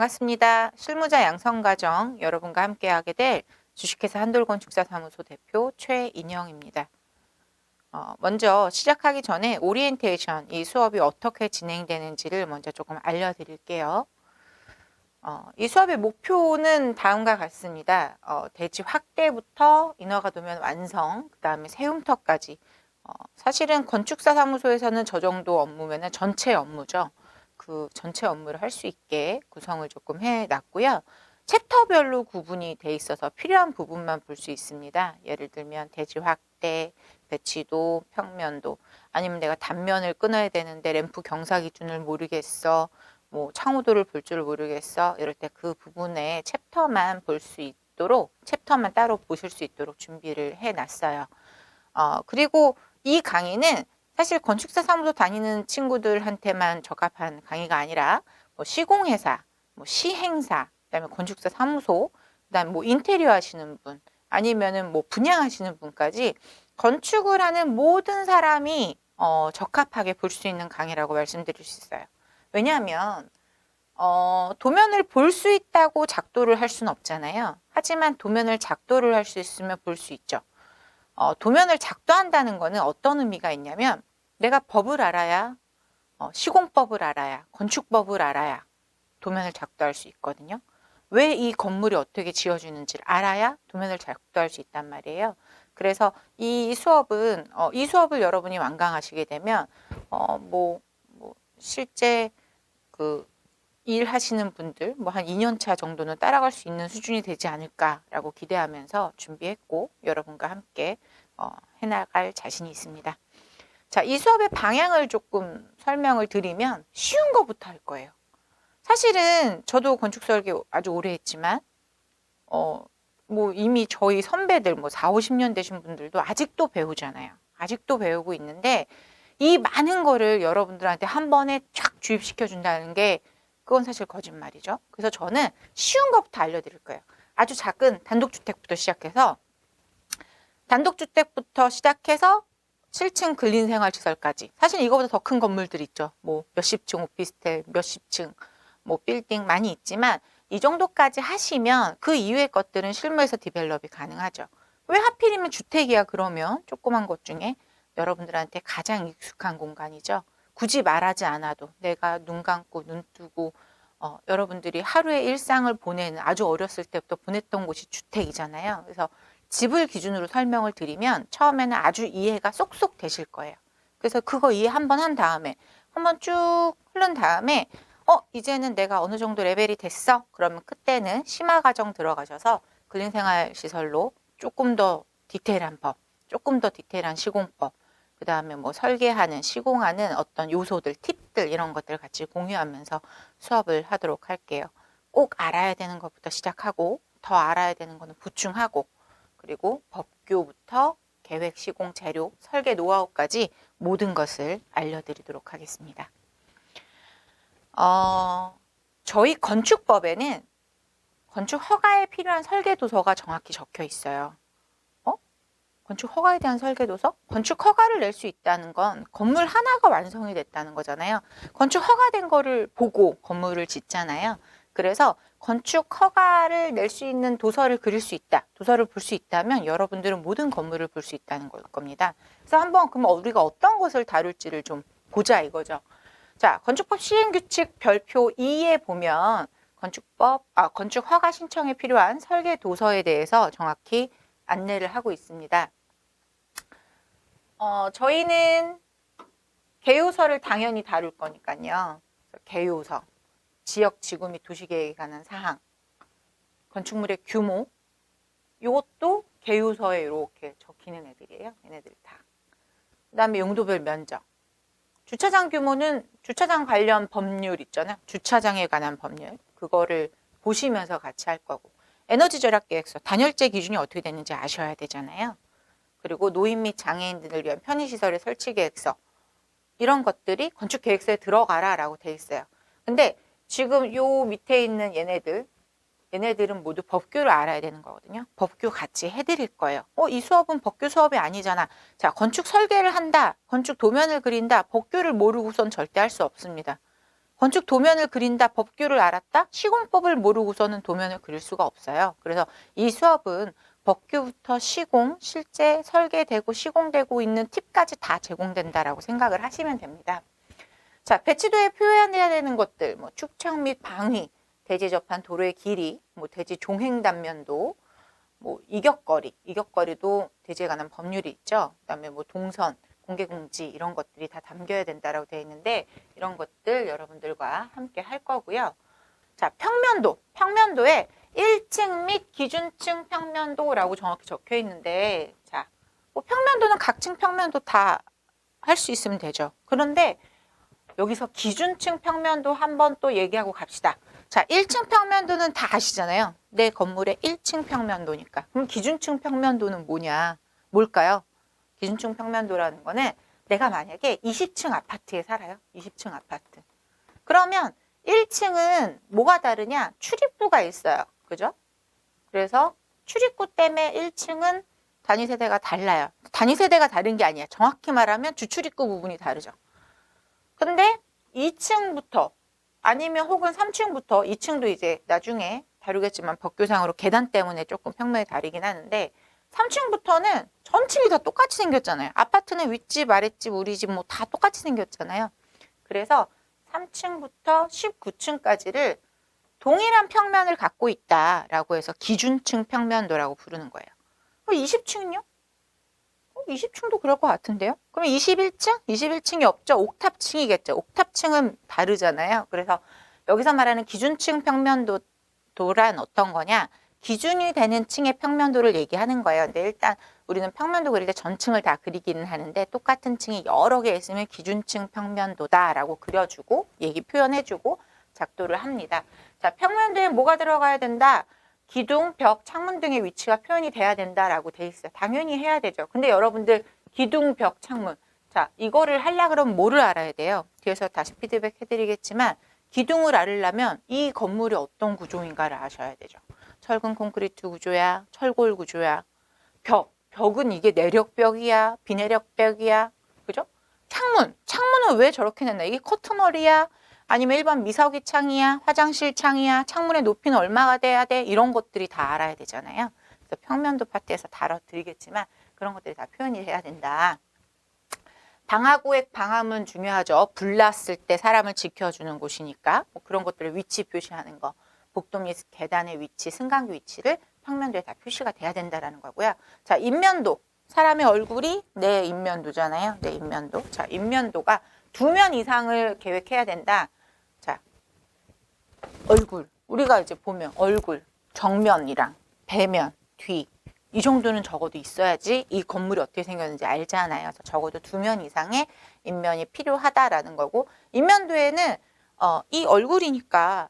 반갑습니다. 실무자 양성과정 여러분과 함께하게 될 주식회사 한돌건축사사무소 대표 최인영입니다. 먼저 시작하기 전에 오리엔테이션, 이 수업이 어떻게 진행되는지를 먼저 조금 알려드릴게요. 이 수업의 목표는 다음과 같습니다. 대지 확대부터 인허가 도면 완성, 그 다음에 세움터까지. 사실은 건축사 사무소에서는 저 정도 업무면 전체 업무죠. 그 전체 업무를 할 수 있게 구성을 조금 해놨고요. 챕터별로 구분이 돼 있어서 필요한 부분만 볼 수 있습니다. 예를 들면 대지 확대, 배치도, 평면도, 아니면 내가 단면을 끊어야 되는데 램프 경사 기준을 모르겠어, 뭐 창호도를 볼 줄 모르겠어, 이럴 때 그 부분에 챕터만 볼 수 있도록, 챕터만 따로 보실 수 있도록 준비를 해놨어요. 그리고 이 강의는 사실 건축사 사무소 다니는 친구들한테만 적합한 강의가 아니라 뭐 시공회사, 뭐 시행사, 그다음에 건축사 사무소, 그다음에 뭐 인테리어 하시는 분, 아니면은 뭐 분양하시는 분까지 건축을 하는 모든 사람이 적합하게 볼 수 있는 강의라고 말씀드릴 수 있어요. 왜냐하면 도면을 볼 수 있다고 작도를 할 수는 없잖아요. 하지만 도면을 작도를 할 수 있으면 볼 수 있죠. 도면을 작도한다는 거는 어떤 의미가 있냐면 내가 법을 알아야, 시공법을 알아야, 건축법을 알아야 도면을 작도할 수 있거든요. 왜 이 건물이 어떻게 지어지는지를 알아야 도면을 작도할 수 있단 말이에요. 그래서 이 수업은 이 수업을 여러분이 완강하시게 되면 뭐 실제 그 일하시는 분들 뭐 한 2년 차 정도는 따라갈 수 있는 수준이 되지 않을까라고 기대하면서 준비했고 여러분과 함께 해나갈 자신이 있습니다. 자, 이 수업의 방향을 조금 설명을 드리면 쉬운 것부터 할 거예요. 사실은 저도 건축 설계 아주 오래 했지만 뭐 이미 저희 선배들 뭐 4, 50년 되신 분들도 아직도 배우잖아요. 아직도 배우고 있는데 이 많은 거를 여러분들한테 한 번에 쫙 주입시켜 준다는 게 그건 사실 거짓말이죠. 그래서 저는 쉬운 것부터 알려드릴 거예요. 아주 작은 단독주택부터 시작해서 7층 근린생활시설까지. 사실 이거보다 더 큰 건물들 있죠. 뭐 몇십 층 오피스텔, 몇십 층 뭐 빌딩 많이 있지만 이 정도까지 하시면 그 이외의 것들은 실무에서 디벨롭이 가능하죠. 왜 하필이면 주택이야 그러면 조그만 것 중에 여러분들한테 가장 익숙한 공간이죠. 굳이 말하지 않아도 내가 눈 감고 눈 뜨고 여러분들이 하루의 일상을 보내는 아주 어렸을 때부터 보냈던 곳이 주택이잖아요. 그래서 집을 기준으로 설명을 드리면 처음에는 아주 이해가 쏙쏙 되실 거예요. 그래서 그거 이해 한번 한 다음에 한번 쭉 흐른 다음에 이제는 내가 어느 정도 레벨이 됐어? 그러면 그때는 심화 과정 들어가셔서 근린생활시설로 조금 더 디테일한 법, 조금 더 디테일한 시공법, 그 다음에 뭐 설계하는, 시공하는 어떤 요소들, 팁들 이런 것들 같이 공유하면서 수업을 하도록 할게요. 꼭 알아야 되는 것부터 시작하고 더 알아야 되는 거는 보충하고 그리고 법규부터 계획, 시공, 재료, 설계 노하우까지 모든 것을 알려드리도록 하겠습니다. 저희 건축법에는 건축 허가에 필요한 설계 도서가 정확히 적혀 있어요. 건축 허가에 대한 설계 도서? 건축 허가를 낼 수 있다는 건 건물 하나가 완성이 됐다는 거잖아요. 건축 허가된 거를 보고 건물을 짓잖아요. 그래서 건축 허가를 낼 수 있는 도서를 그릴 수 있다. 도서를 볼 수 있다면 여러분들은 모든 건물을 볼 수 있다는 걸 겁니다. 그래서 한번 그럼 우리가 어떤 것을 다룰지를 좀 보자 이거죠. 자, 건축법 시행규칙 별표 2에 보면 건축 허가 신청에 필요한 설계 도서에 대해서 정확히 안내를 하고 있습니다. 저희는 개요서를 당연히 다룰 거니까요. 개요서, 지역 지구 및 도시계획에 관한 사항, 건축물의 규모, 이것도 개요서에 이렇게 적히는 애들이에요. 얘네들 다. 그 다음에 용도별 면적. 주차장 규모는 주차장 관련 법률 있잖아요. 주차장에 관한 법률. 그거를 보시면서 같이 할 거고. 에너지 절약 계획서, 단열재 기준이 어떻게 되는지 아셔야 되잖아요. 그리고 노인 및 장애인들을 위한 편의시설의 설치 계획서. 이런 것들이 건축 계획서에 들어가라 라고 돼 있어요. 근데 지금 요 밑에 있는 얘네들은 모두 법규를 알아야 되는 거거든요. 법규 같이 해드릴 거예요. 이 수업은 법규 수업이 아니잖아. 자, 건축 설계를 한다. 건축 도면을 그린다. 법규를 모르고선 절대 할 수 없습니다. 건축 도면을 그린다, 법규를 알았다? 시공법을 모르고서는 도면을 그릴 수가 없어요. 그래서 이 수업은 법규부터 시공, 실제 설계되고 시공되고 있는 팁까지 다 제공된다라고 생각을 하시면 됩니다. 자, 배치도에 표현해야 되는 것들, 뭐 축척 및 방위, 대지 접한 도로의 길이, 뭐 대지 종행 단면도, 뭐 이격거리도 대지에 관한 법률이 있죠. 그다음에 뭐 동선, 공개공지 이런 것들이 다 담겨야 된다라고 되어 있는데 이런 것들 여러분들과 함께 할 거고요. 자, 평면도에 1층 및 기준층 평면도라고 정확히 적혀 있는데, 자, 뭐 평면도는 각층 평면도 다 할 수 있으면 되죠. 그런데 여기서 기준층 평면도 한번 또 얘기하고 갑시다. 자, 1층 평면도는 다 아시잖아요. 내 건물의 1층 평면도니까. 그럼 기준층 평면도는 뭐냐? 뭘까요? 기준층 평면도라는 거는 내가 만약에 20층 아파트에 살아요. 20층 아파트. 그러면 1층은 뭐가 다르냐? 출입구가 있어요. 그죠? 그래서 출입구 때문에 1층은 단위 세대가 달라요. 단위 세대가 다른 게 아니야. 정확히 말하면 주출입구 부분이 다르죠. 근데 2층부터 아니면 혹은 3층부터 2층도 이제 나중에 다루겠지만 법규상으로 계단 때문에 조금 평면이 다르긴 하는데 3층부터는 전층이 다 똑같이 생겼잖아요. 아파트는 윗집, 아랫집, 우리 집 뭐 다 똑같이 생겼잖아요. 그래서 3층부터 19층까지를 동일한 평면을 갖고 있다라고 해서 기준층 평면도라고 부르는 거예요. 그럼 20층은요? 20층도 그럴 것 같은데요? 그럼 21층? 21층이 없죠? 옥탑층이겠죠. 옥탑층은 다르잖아요. 그래서 여기서 말하는 기준층 평면도란 어떤 거냐? 기준이 되는 층의 평면도를 얘기하는 거예요. 근데 일단 우리는 평면도 그릴 때 전층을 다 그리기는 하는데 똑같은 층이 여러 개 있으면 기준층 평면도다라고 그려주고 얘기 표현해주고 작도를 합니다. 자, 평면도에 뭐가 들어가야 된다? 기둥, 벽, 창문 등의 위치가 표현이 돼야 된다라고 돼 있어요. 당연히 해야 되죠. 근데 여러분들 기둥, 벽, 창문. 자, 이거를 하려고 그러면 뭐를 알아야 돼요? 뒤에서 다시 피드백 해드리겠지만 기둥을 알으려면 이 건물이 어떤 구조인가를 아셔야 되죠. 철근 콘크리트 구조야, 철골 구조야. 벽은 이게 내력벽이야, 비내력벽이야. 그죠? 창문은 왜 저렇게 냈나? 이게 커튼홀이야? 아니면 일반 미사기 창이야, 화장실 창이야, 창문의 높이는 얼마가 돼야 돼? 이런 것들이 다 알아야 되잖아요. 그래서 평면도 파트에서 다뤄드리겠지만 그런 것들이 다 표현이 돼야 된다. 방화구획 방화문 중요하죠. 불 났을 때 사람을 지켜주는 곳이니까 뭐 그런 것들을 위치 표시하는 거. 복도 및 계단의 위치, 승강기 위치를 평면도에 다 표시가 돼야 된다는 거고요. 자, 인면도. 사람의 얼굴이 내 인면도잖아요. 내 인면도. 자, 인면도가 2면 이상을 계획해야 된다. 자, 얼굴. 우리가 이제 보면 얼굴, 정면이랑 배면, 뒤. 이 정도는 적어도 있어야지 이 건물이 어떻게 생겼는지 알잖아요. 그래서 적어도 2면 이상의 인면이 필요하다라는 거고, 인면도에는 이 얼굴이니까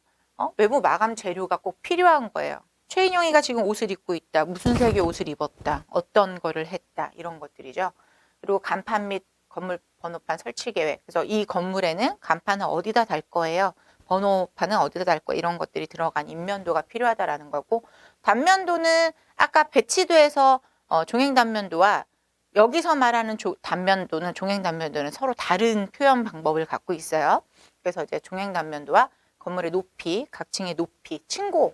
외부 마감 재료가 꼭 필요한 거예요. 최인영이가 지금 옷을 입고 있다. 무슨 색의 옷을 입었다. 어떤 거를 했다. 이런 것들이죠. 그리고 간판 및 건물 번호판 설치 계획. 그래서 이 건물에는 간판은 어디다 달 거예요. 번호판은 어디다 달 거예요. 이런 것들이 들어간 인면도가 필요하다라는 거고, 단면도는 아까 배치도에서 종행 단면도와 여기서 말하는 단면도는 종행 단면도는 서로 다른 표현 방법을 갖고 있어요. 그래서 이제 종행 단면도와 건물의 높이, 각 층의 높이, 층고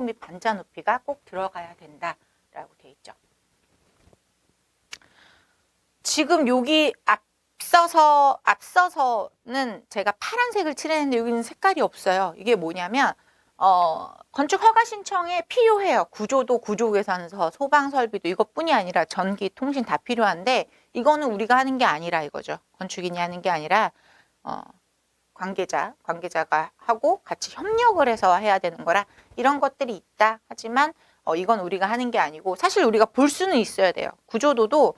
및 반자 높이가 꼭 들어가야 된다라고 돼 있죠. 지금 여기 앞서서는 제가 파란색을 칠했는데 여기는 색깔이 없어요. 이게 뭐냐면 건축 허가 신청에 필요해요. 구조도, 구조계산서, 소방 설비도 이것뿐이 아니라 전기, 통신 다 필요한데 이거는 우리가 하는 게 아니라 이거죠. 건축인이 하는 게 아니라 관계자가 하고 같이 협력을 해서 해야 되는 거라 이런 것들이 있다. 하지만 이건 우리가 하는 게 아니고 사실 우리가 볼 수는 있어야 돼요. 구조도도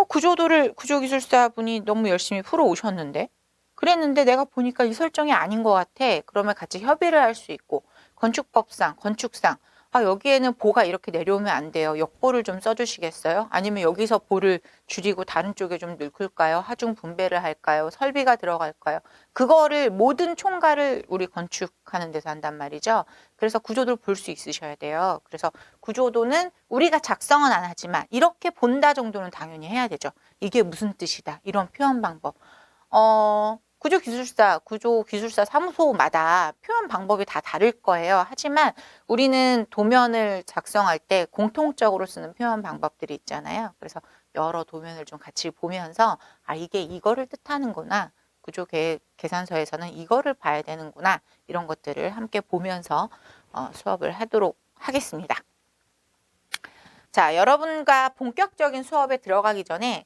구조도를 구조기술사분이 너무 열심히 풀어 오셨는데 그랬는데 내가 보니까 이 설정이 아닌 것 같아. 그러면 같이 협의를 할 수 있고 건축법상, 건축상 여기에는 보가 이렇게 내려오면 안 돼요. 역보를 좀 써주시겠어요? 아니면 여기서 보를 줄이고 다른 쪽에 좀 넣을까요? 하중 분배를 할까요? 설비가 들어갈까요? 그거를 모든 총괄을 우리 건축하는 데서 한단 말이죠. 그래서 구조도를 볼 수 있으셔야 돼요. 그래서 구조도는 우리가 작성은 안 하지만 이렇게 본다 정도는 당연히 해야 되죠. 이게 무슨 뜻이다. 이런 표현 방법. 구조기술사 사무소마다 표현 방법이 다 다를 거예요. 하지만 우리는 도면을 작성할 때 공통적으로 쓰는 표현 방법들이 있잖아요. 그래서 여러 도면을 좀 같이 보면서 이게 이거를 뜻하는구나. 계산서에서는 이거를 봐야 되는구나. 이런 것들을 함께 보면서 수업을 하도록 하겠습니다. 자, 여러분과 본격적인 수업에 들어가기 전에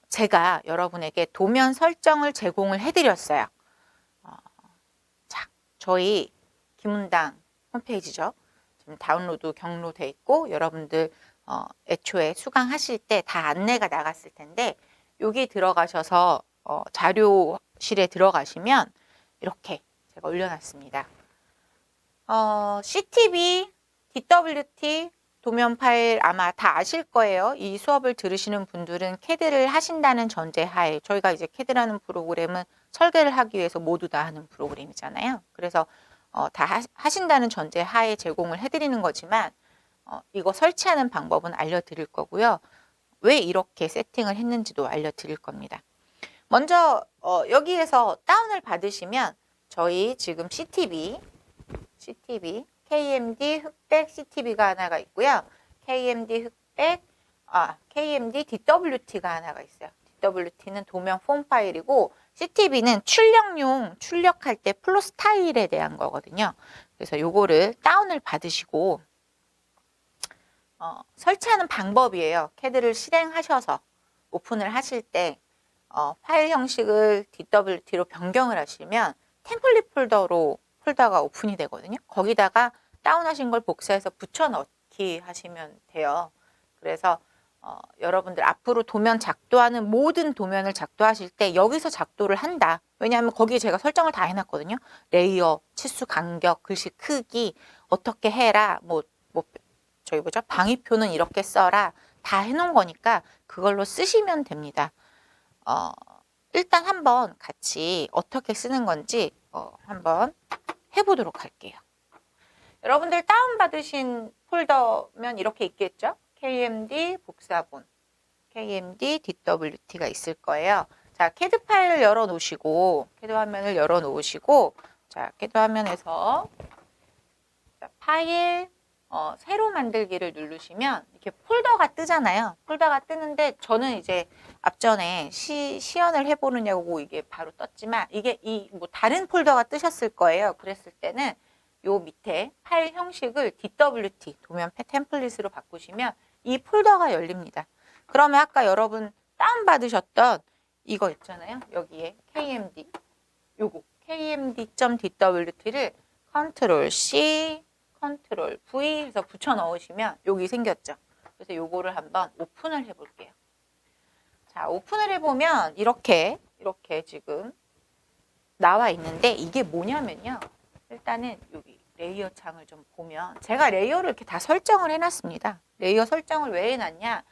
제가 여러분에게 도면 설정을 제공을 해드렸어요. 자, 저희 김문당 홈페이지죠. 지금 다운로드 경로돼 있고 여러분들 애초에 수강하실 때 다 안내가 나갔을 텐데 여기 들어가셔서 자료실에 들어가시면 이렇게 제가 올려놨습니다. CTV, DWT 도면 파일 아마 다 아실 거예요. 이 수업을 들으시는 분들은 CAD를 하신다는 전제하에 저희가 이제 CAD라는 프로그램은 설계를 하기 위해서 모두 다 하는 프로그램이잖아요. 그래서 다 하신다는 전제하에 제공을 해드리는 거지만 이거 설치하는 방법은 알려드릴 거고요. 왜 이렇게 세팅을 했는지도 알려드릴 겁니다. 먼저 여기에서 다운을 받으시면 저희 지금 CTV KMD 흑백 CTV가 하나가 있고요. KMD 흑백 KMD DWT가 하나가 있어요. DWT는 도면 폼 파일이고 CTV는 출력할 때 플로 스타일에 대한 거거든요. 그래서 요거를 다운을 받으시고 설치하는 방법이에요. CAD를 실행하셔서 오픈을 하실 때 파일 형식을 DWT로 변경을 하시면 템플릿 폴더가 오픈이 되거든요. 거기다가 다운하신 걸 복사해서 붙여넣기 하시면 돼요. 그래서 여러분들 앞으로 도면 작도하는 모든 도면을 작도하실 때 여기서 작도를 한다. 왜냐하면 거기에 제가 설정을 다 해놨거든요. 레이어, 치수, 간격, 글씨 크기 어떻게 해라. 방위표는 이렇게 써라. 다 해놓은 거니까 그걸로 쓰시면 됩니다. 일단 한번 같이 어떻게 쓰는 건지 한번 해보도록 할게요. 여러분들 다운받으신 폴더면 이렇게 있겠죠? KMD 복사본, KMD DWT가 있을 거예요. 자, CAD 파일을 열어놓으시고, CAD 화면을 열어놓으시고, 자, CAD 화면에서 파일, 새로 만들기를 누르시면 이렇게 폴더가 뜨잖아요. 폴더가 뜨는데 저는 이제 앞전에 시연을 해보느냐고 이게 바로 떴지만 이게 다른 폴더가 뜨셨을 거예요. 그랬을 때는 요 밑에 파일 형식을 DWT 도면 템플릿으로 바꾸시면 이 폴더가 열립니다. 그러면 아까 여러분 다운받으셨던 이거 있잖아요. 여기에 KMD 요거 KMD.DWT를 컨트롤 C 컨트롤 V 해서 붙여 넣으시면 여기 생겼죠. 그래서 요거를 한번 오픈을 해볼게요. 자, 오픈을 해보면 이렇게 지금 나와 있는데 이게 뭐냐면요. 일단은 여기 레이어 창을 좀 보면 제가 레이어를 이렇게 다 설정을 해놨습니다. 레이어 설정을 왜 해놨냐?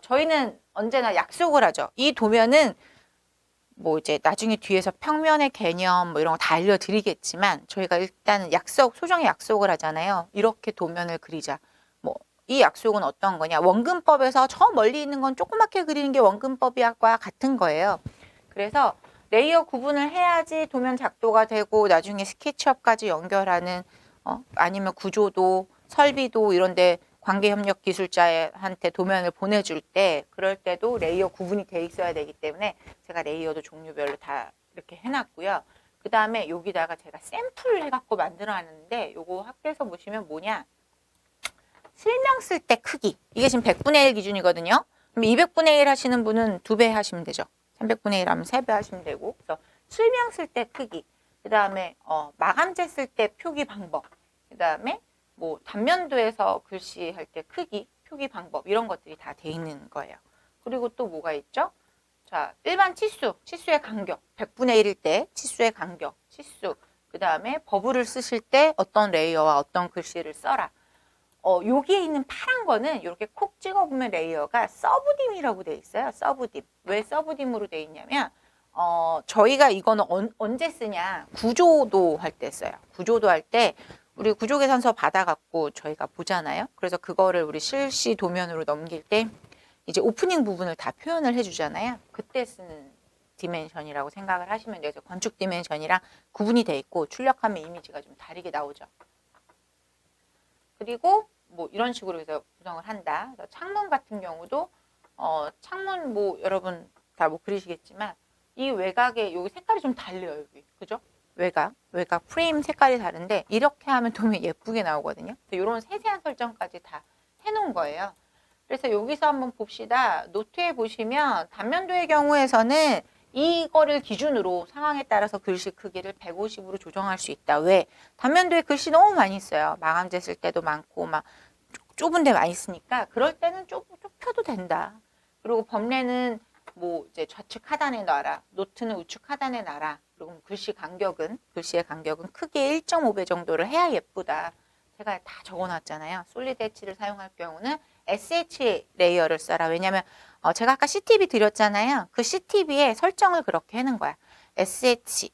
저희는 언제나 약속을 하죠. 이 도면은 이제 나중에 뒤에서 평면의 개념 이런 거 다 알려드리겠지만 저희가 일단은 소정의 약속을 하잖아요. 이렇게 도면을 그리자. 이 약속은 어떤 거냐? 원근법에서 저 멀리 있는 건 조그맣게 그리는 게 원근법과 같은 거예요. 그래서 레이어 구분을 해야지 도면 작도가 되고 나중에 스케치업까지 연결하는 아니면 구조도 설비도 이런데 관계협력 기술자한테 도면을 보내줄 때 그럴 때도 레이어 구분이 돼 있어야 되기 때문에 제가 레이어도 종류별로 다 이렇게 해놨고요. 그 다음에 여기다가 제가 샘플을 해갖고 만들어놨는데 요거 학교에서 보시면 뭐냐? 실명 쓸 때 크기. 이게 지금 100분의 1 기준이거든요. 그럼 200분의 1 하시는 분은 2배 하시면 되죠. 300분의 1 하면 3배 하시면 되고. 그래서 실명 쓸 때 크기. 그 다음에 마감재 쓸 때 표기 방법. 그 다음에 단면도에서 글씨 할 때 크기, 표기 방법 이런 것들이 다 돼 있는 거예요. 그리고 또 뭐가 있죠? 자, 일반 치수의 간격. 100분의 1일 때 치수의 간격, 치수. 그 다음에 버블을 쓰실 때 어떤 레이어와 어떤 글씨를 써라. 여기에 있는 파란 거는 이렇게 콕 찍어보면 레이어가 서브딤이라고 돼 있어요. 서브딤. 왜 서브딤으로 돼 있냐면 저희가 이거는 언제 쓰냐? 구조도 할 때 써요. 구조도 할 때 우리 구조계산서 받아갖고 저희가 보잖아요. 그래서 그거를 우리 실시 도면으로 넘길 때 이제 오프닝 부분을 다 표현을 해주잖아요. 그때 쓰는 디멘션이라고 생각을 하시면 돼요. 그래서 건축 디멘션이랑 구분이 돼 있고 출력하면 이미지가 좀 다르게 나오죠. 그리고 뭐 이런 식으로 해서 구성을 한다. 그래서 창문 같은 경우도 창문 뭐 여러분 다 뭐 그리시겠지만 이 외곽에 여기 색깔이 좀 달려요. 여기 그죠? 외곽 프레임 색깔이 다른데 이렇게 하면 도면 예쁘게 나오거든요. 이런 세세한 설정까지 다 해놓은 거예요. 그래서 여기서 한번 봅시다. 노트에 보시면 단면도의 경우에서는 이거를 기준으로 상황에 따라서 글씨 크기를 150으로 조정할 수 있다. 왜? 단면도에 글씨 너무 많이 써요. 마감재 쓸 때도 많고 막 좁은 데 많이 쓰니까 그럴 때는 좁혀도 된다. 그리고 범례는 뭐 이제 좌측 하단에 놔라. 노트는 우측 하단에 놔라. 그리고 글씨의 간격은 크게 1.5배 정도를 해야 예쁘다. 제가 다 적어놨잖아요. 솔리드 엣지를 사용할 경우는 SH 레이어를 써라. 왜냐면 제가 아까 CTB 드렸잖아요. 그 CTB에 설정을 그렇게 해놓은 거야. SH,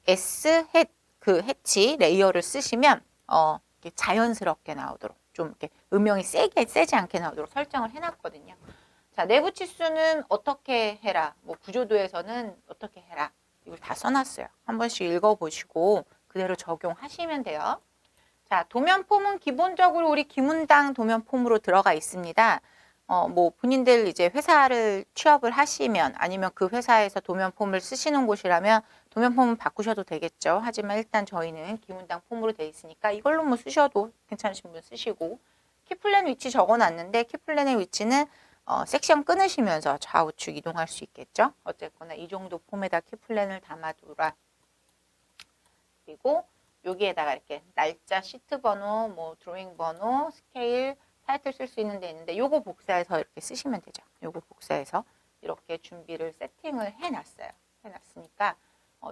그 해치 레이어를 쓰시면 이렇게 자연스럽게 나오도록 좀 이렇게 음영이 세지 않게 나오도록 설정을 해놨거든요. 자, 내부 치수는 어떻게 해라. 뭐 구조도에서는 어떻게 해라. 이걸 다 써놨어요. 한 번씩 읽어보시고 그대로 적용하시면 돼요. 자, 도면 폼은 기본적으로 우리 기문당 도면 폼으로 들어가 있습니다. 뭐 본인들 이제 회사를 취업을 하시면 아니면 그 회사에서 도면 폼을 쓰시는 곳이라면 도면 폼은 바꾸셔도 되겠죠. 하지만 일단 저희는 기문당 폼으로 돼 있으니까 이걸로 뭐 쓰셔도 괜찮으신 분 쓰시고 키플랜 위치 적어놨는데 키플랜의 위치는 섹션 끊으시면서 좌우측 이동할 수 있겠죠. 어쨌거나 이 정도 폼에다 키플랜을 담아두라. 그리고 여기에다가 이렇게 날짜, 시트 번호, 뭐 드로잉 번호, 스케일, 타이틀 쓸 수 있는 데 있는데 요거 복사해서 이렇게 쓰시면 되죠. 요거 복사해서 이렇게 준비를 세팅을 해놨으니까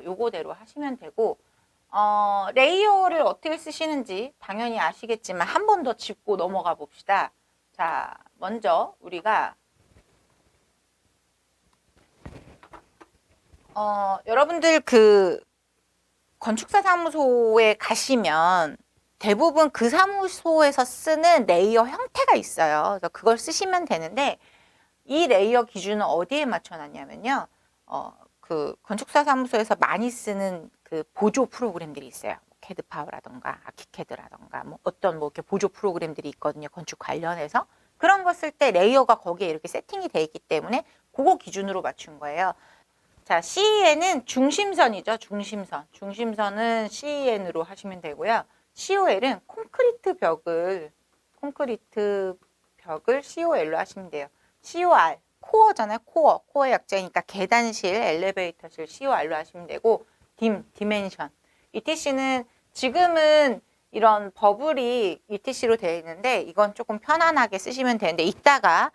요거대로 하시면 되고 레이어를 어떻게 쓰시는지 당연히 아시겠지만 한 번 더 짚고 넘어가 봅시다. 자, 먼저 우리가 여러분들 그 건축사 사무소에 가시면 대부분 그 사무소에서 쓰는 레이어 형태가 있어요. 그래서 그걸 쓰시면 되는데 이 레이어 기준은 어디에 맞춰놨냐면요. 그 건축사 사무소에서 많이 쓰는 그 보조 프로그램들이 있어요. 캐드파워라던가 아키캐드라던가 뭐 어떤 뭐 이렇게 보조 프로그램들이 있거든요. 건축 관련해서 그런 거 쓸 때 레이어가 거기에 이렇게 세팅이 돼 있기 때문에 그거 기준으로 맞춘 거예요. 자, CEN은 중심선이죠. 중심선은 CEN으로 하시면 되고요. COL은 콘크리트 벽을 COL로 하시면 돼요. COR, 코어잖아요. 코어의 약자니까 계단실, 엘리베이터실 COR로 하시면 되고 디멘션. ETC는 지금은 이런 버블이 ETC로 되어 있는데 이건 조금 편안하게 쓰시면 되는데 이따가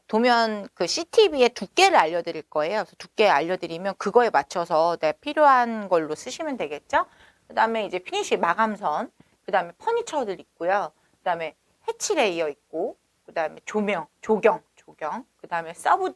도면 그 CTB의 두께를 알려드릴 거예요. 그래서 두께 알려드리면 그거에 맞춰서 필요한 걸로 쓰시면 되겠죠. 그 다음에 이제 피니시 마감선, 그 다음에 퍼니처들 있고요. 그 다음에 해치 레이어 있고, 그 다음에 조경, 그 다음에 서브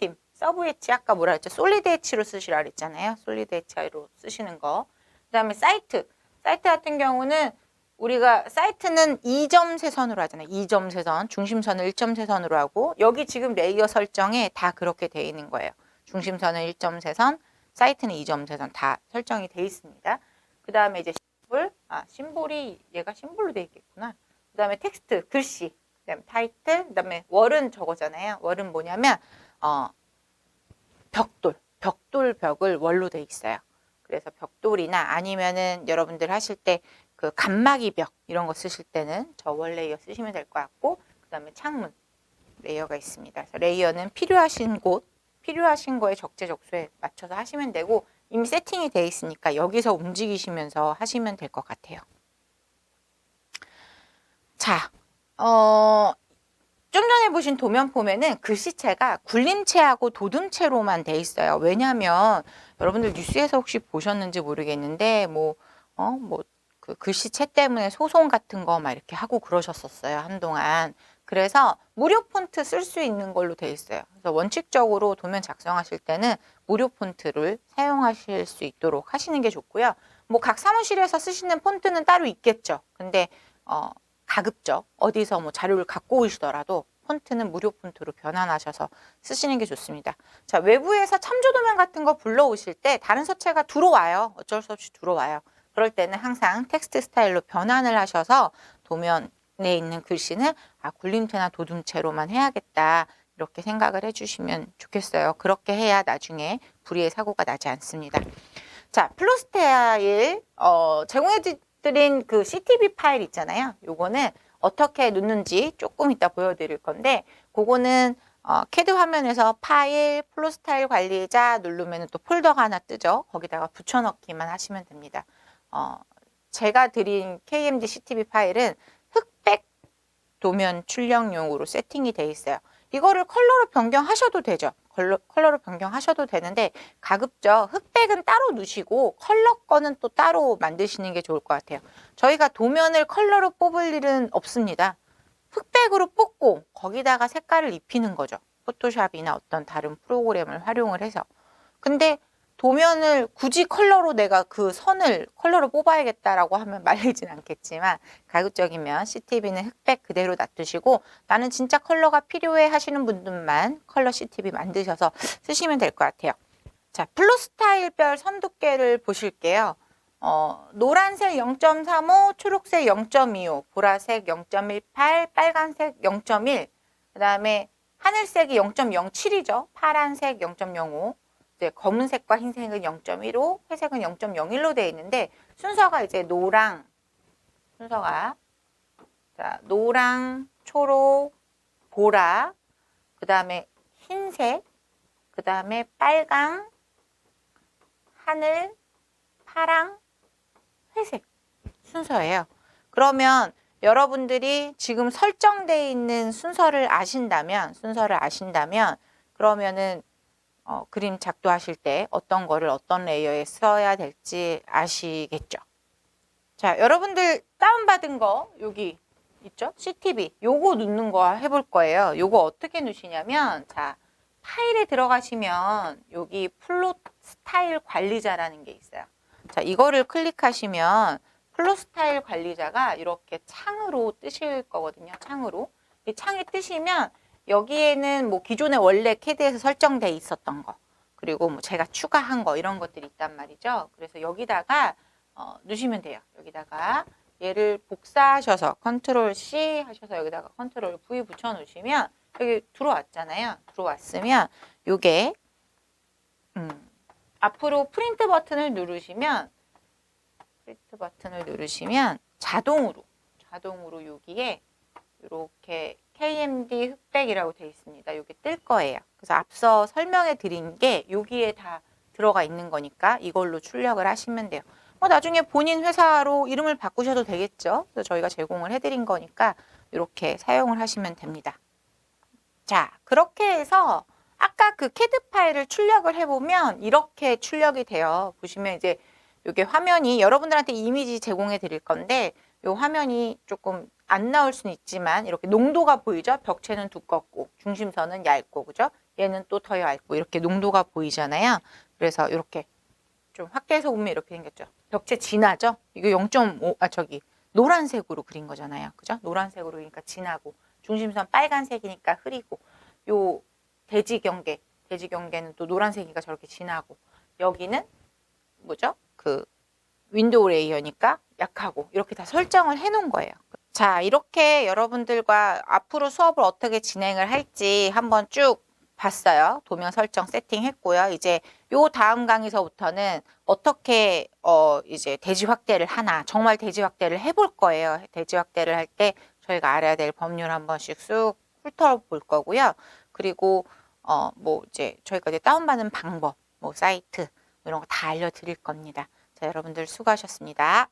해치 아까 뭐라 했죠? 솔리드 해치로 쓰시라 그랬잖아요. 솔리드 해치로 쓰시는 거. 그 다음에 사이트 같은 경우는 우리가 사이트는 2점 세선으로 하잖아요. 2점 세선, 중심선을 1점 세선으로 하고 여기 지금 레이어 설정에 다 그렇게 돼 있는 거예요. 중심선은 1점 세선, 사이트는 2점 세선 다 설정이 돼 있습니다. 그 다음에 이제 심볼이 얘가 심볼로 돼 있겠구나. 그 다음에 텍스트, 글씨, 그 다음에 타이틀, 그 다음에 월은 저거잖아요. 월은 뭐냐면 벽을 월로 돼 있어요. 그래서 벽돌이나 아니면은 여러분들 하실 때 그 칸막이 벽 이런 거 쓰실 때는 저 월 레이어 쓰시면 될 것 같고 그 다음에 창문 레이어가 있습니다. 그래서 레이어는 필요하신 거에 적재적소에 맞춰서 하시면 되고 이미 세팅이 되어 있으니까 여기서 움직이시면서 하시면 될 것 같아요. 자, 좀 전에 보신 도면 폼에는 글씨체가 굴림체하고 도둠체로만 돼 있어요. 왜냐하면 여러분들 뉴스에서 혹시 보셨는지 모르겠는데 그 글씨체 때문에 소송 같은 거 막 이렇게 하고 그러셨었어요. 한동안. 그래서 무료 폰트 쓸 수 있는 걸로 돼 있어요. 그래서 원칙적으로 도면 작성하실 때는 무료 폰트를 사용하실 수 있도록 하시는 게 좋고요. 뭐 각 사무실에서 쓰시는 폰트는 따로 있겠죠. 근데 가급적 어디서 뭐 자료를 갖고 오시더라도 폰트는 무료 폰트로 변환하셔서 쓰시는 게 좋습니다. 자, 외부에서 참조 도면 같은 거 불러오실 때 다른 서체가 들어와요. 어쩔 수 없이 들어와요. 그럴 때는 항상 텍스트 스타일로 변환을 하셔서 도면에 있는 글씨는 굴림체나 도둠체로만 해야겠다. 이렇게 생각을 해주시면 좋겠어요. 그렇게 해야 나중에 불의의 사고가 나지 않습니다. 자, 플로 스타일 제공해드린 그 CTB 파일 있잖아요. 요거는 어떻게 넣는지 조금 이따 보여드릴 건데 그거는 캐드 화면에서 파일, 플로 스타일 관리자 누르면 또 폴더가 하나 뜨죠. 거기다가 붙여넣기만 하시면 됩니다. 제가 드린 KMD CTB 파일은 흑백 도면 출력용으로 세팅이 되어 있어요. 이거를 컬러로 변경하셔도 되죠. 컬러로 변경하셔도 되는데 가급적 흑백은 따로 넣으시고 컬러 거는 또 따로 만드시는 게 좋을 것 같아요. 저희가 도면을 컬러로 뽑을 일은 없습니다. 흑백으로 뽑고 거기다가 색깔을 입히는 거죠. 포토샵이나 어떤 다른 프로그램을 활용을 해서. 근데 도면을 굳이 컬러로 내가 그 선을 컬러로 뽑아야겠다라고 하면 말리진 않겠지만 가급적이면 CTB는 흑백 그대로 놔두시고 나는 진짜 컬러가 필요해 하시는 분들만 컬러 CTB 만드셔서 쓰시면 될 것 같아요. 자, 플로 스타일별 선 두께를 보실게요. 노란색 0.35, 초록색 0.25, 보라색 0.18, 빨간색 0.1, 그 다음에 하늘색이 0.07이죠. 파란색 0.05, 이제 검은색과 흰색은 0.15, 회색은 0.01로 되어 있는데 순서가 이제 노랑, 순서가 자, 노랑, 초록, 보라, 그 다음에 흰색, 그 다음에 빨강, 하늘, 파랑, 회색 순서예요. 그러면 여러분들이 지금 설정되어 있는 순서를 아신다면 그러면은 그림 작도하실 때 어떤 거를 어떤 레이어에 써야 될지 아시겠죠? 자, 여러분들 다운받은 거 여기 있죠? CTB 요거 넣는 거 해볼 거예요. 요거 어떻게 넣으시냐면 자, 파일에 들어가시면 여기 플롯 스타일 관리자라는 게 있어요. 자, 이거를 클릭하시면 플롯 스타일 관리자가 이렇게 창으로 뜨실 거거든요. 창으로. 이 창이 뜨시면 여기에는 뭐 기존에 원래 캐드에서 설정돼 있었던 거 그리고 뭐 제가 추가한 거 이런 것들이 있단 말이죠. 그래서 여기다가 넣으시면 돼요. 여기다가 얘를 복사하셔서 컨트롤 C 하셔서 여기다가 컨트롤 V 붙여 놓으시면 여기 들어왔잖아요. 들어왔으면 요게 앞으로 프린트 버튼을 누르시면 자동으로 여기에 이렇게 KMD 흑백이라고 되어 있습니다. 여기 뜰 거예요. 그래서 앞서 설명해 드린 게 여기에 다 들어가 있는 거니까 이걸로 출력을 하시면 돼요. 나중에 본인 회사로 이름을 바꾸셔도 되겠죠. 그래서 저희가 제공을 해드린 거니까 이렇게 사용을 하시면 됩니다. 자, 그렇게 해서 아까 그 캐드 파일을 출력을 해보면 이렇게 출력이 돼요. 보시면 이제 이게 화면이 여러분들한테 이미지 제공해 드릴 건데 이 화면이 조금 안 나올 수는 있지만 이렇게 농도가 보이죠? 벽체는 두껍고 중심선은 얇고 그죠? 얘는 또 더 얇고 이렇게 농도가 보이잖아요. 그래서 이렇게 좀 확대해서 보면 이렇게 생겼죠. 벽체 진하죠? 이거 0.5 노란색으로 그린 거잖아요. 그죠? 노란색으로 그러니까 진하고 중심선 빨간색이니까 흐리고 요 돼지경계는 또 노란색이니까 저렇게 진하고 여기는 뭐죠? 그 윈도우 레이어니까 약하고 이렇게 다 설정을 해 놓은 거예요. 자, 이렇게 여러분들과 앞으로 수업을 어떻게 진행을 할지 한번 쭉 봤어요. 도면 설정 세팅했고요. 이제 요 다음 강의서부터는 어떻게 이제 대지 확대를 하나 정말 대지 확대를 해볼 거예요. 대지 확대를 할 때 저희가 알아야 될 법률 한 번씩 쑥 훑어볼 거고요. 그리고 뭐 이제 저희가 이제 다운받는 방법, 뭐 사이트 이런 거 다 알려드릴 겁니다. 자, 여러분들 수고하셨습니다.